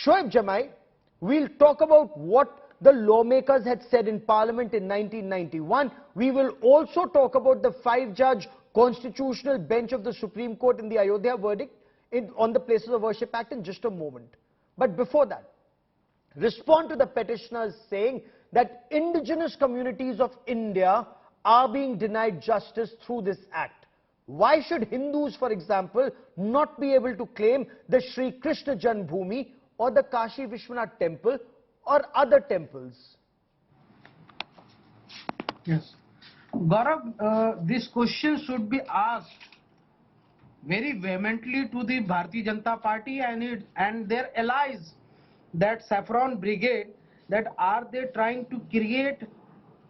Shoaib, Jamai, we'll talk about what the lawmakers had said in Parliament in 1991. We will also talk about the 5-judge constitutional bench of the Supreme Court in the Ayodhya verdict on the Places of Worship Act in just a moment. But before that, respond to the petitioners saying that indigenous communities of India are being denied justice through this act. Why should Hindus, for example, not be able to claim the Sri Krishna Janmabhoomi or the Kashi Vishwanath temple or other temples? Yes. Gaurav, this question should be asked very vehemently to the Bharatiya Janata Party and their allies, that Saffron Brigade, that are they trying to create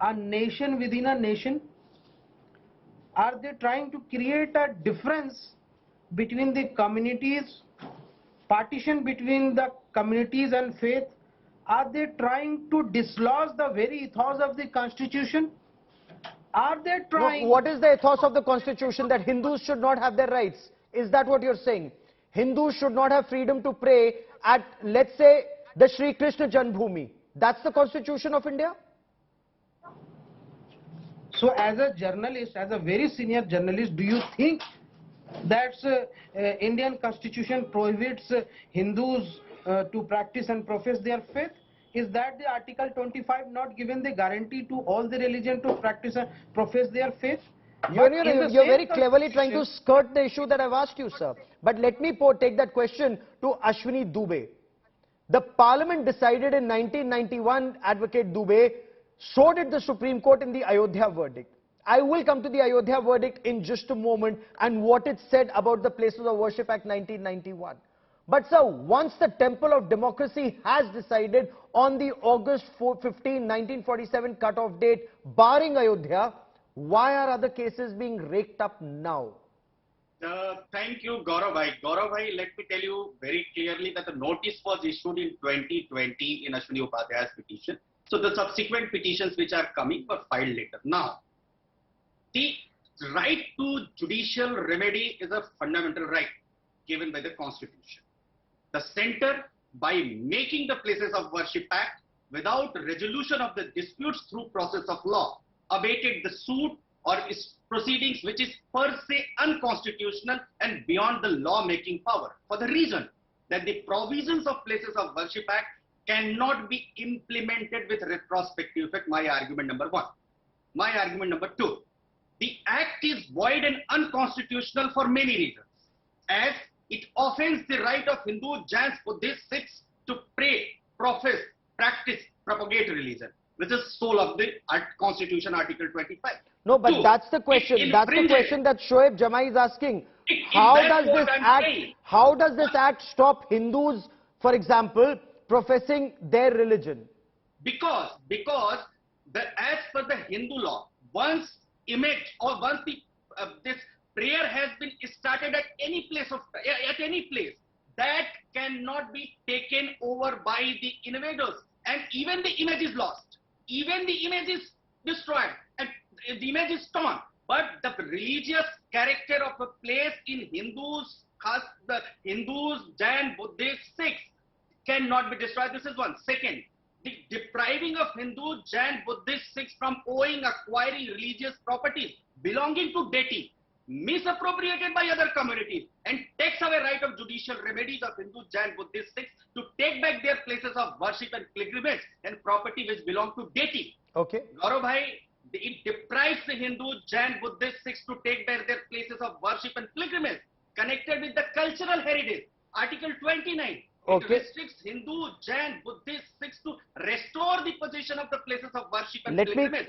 a nation within a nation? Are they trying to create a difference between the communities, partition between the communities and faith? Are they trying to dislodge the very ethos of the Constitution? Are they trying... What is the ethos of the Constitution? That Hindus should not have their rights? Is that what you're saying? Hindus should not have freedom to pray at, let's say, the Sri Krishna Janmabhoomi. That's the Constitution of India? So as a journalist, as a very senior journalist, do you think that Indian Constitution prohibits Hindus to practice and profess their faith? Is that the Article 25 not given the guarantee to all the religion to practice and profess their faith? You're very cleverly trying to skirt the issue that I've asked you, sir. But let me take that question to Ashwini Dubey. The Parliament decided in 1991, Advocate Dubey, so did the Supreme Court in the Ayodhya verdict. I will come to the Ayodhya verdict in just a moment and what it said about the Places of Worship Act 1991. But sir, once the Temple of Democracy has decided on the August 15, 1947 cutoff date, barring Ayodhya, why are other cases being raked up now? Thank you, Gaurav bhai. Gaurav bhai, let me tell you very clearly that the notice was issued in 2020 in Ashwini Upadhyay's petition. So the subsequent petitions which are coming were filed later. Now, the right to judicial remedy is a fundamental right given by the Constitution. The centre, by making the Places of Worship Act without resolution of the disputes through process of law, abated the suit or proceedings which is per se unconstitutional and beyond the law-making power, for the reason that the provisions of Places of Worship Act cannot be implemented with retrospective effect. My argument number one. My argument number two. The act is void and unconstitutional for many reasons, as it offends the right of Hindu, Jains, Buddhists, Sikhs to pray, profess, practice, propagate religion, which is soul of the Constitution, Article 25. No, but that's the question. That's the question that Shoaib Jamai is asking. How does this act stop Hindus, for example, professing their religion? Because as per the Hindu law, once image or once this prayer has been started at any place, that cannot be taken over by the invaders, and even the image is lost, even the image is destroyed, and the image is torn. But the religious character of a place in Hindus, the Hindus, Jain, Buddhists, Sikhs, cannot be destroyed. This is one. Second, the depriving of Hindu, Jain, Buddhist, Sikhs from owing, acquiring religious properties belonging to deity, misappropriated by other communities, and takes away right of judicial remedies of Hindu, Jain, Buddhist, Sikhs to take back their places of worship and pilgrimage and property which belong to deity. Okay. Gaurav bhai, it deprives the Hindu, Jain, Buddhist, Sikhs to take back their places of worship and pilgrimage connected with the cultural heritage. Article 29. Okay. It restricts Hindu, Jain, Buddhist, Sikhs to restore the possession of the places of worship and pilgrimage.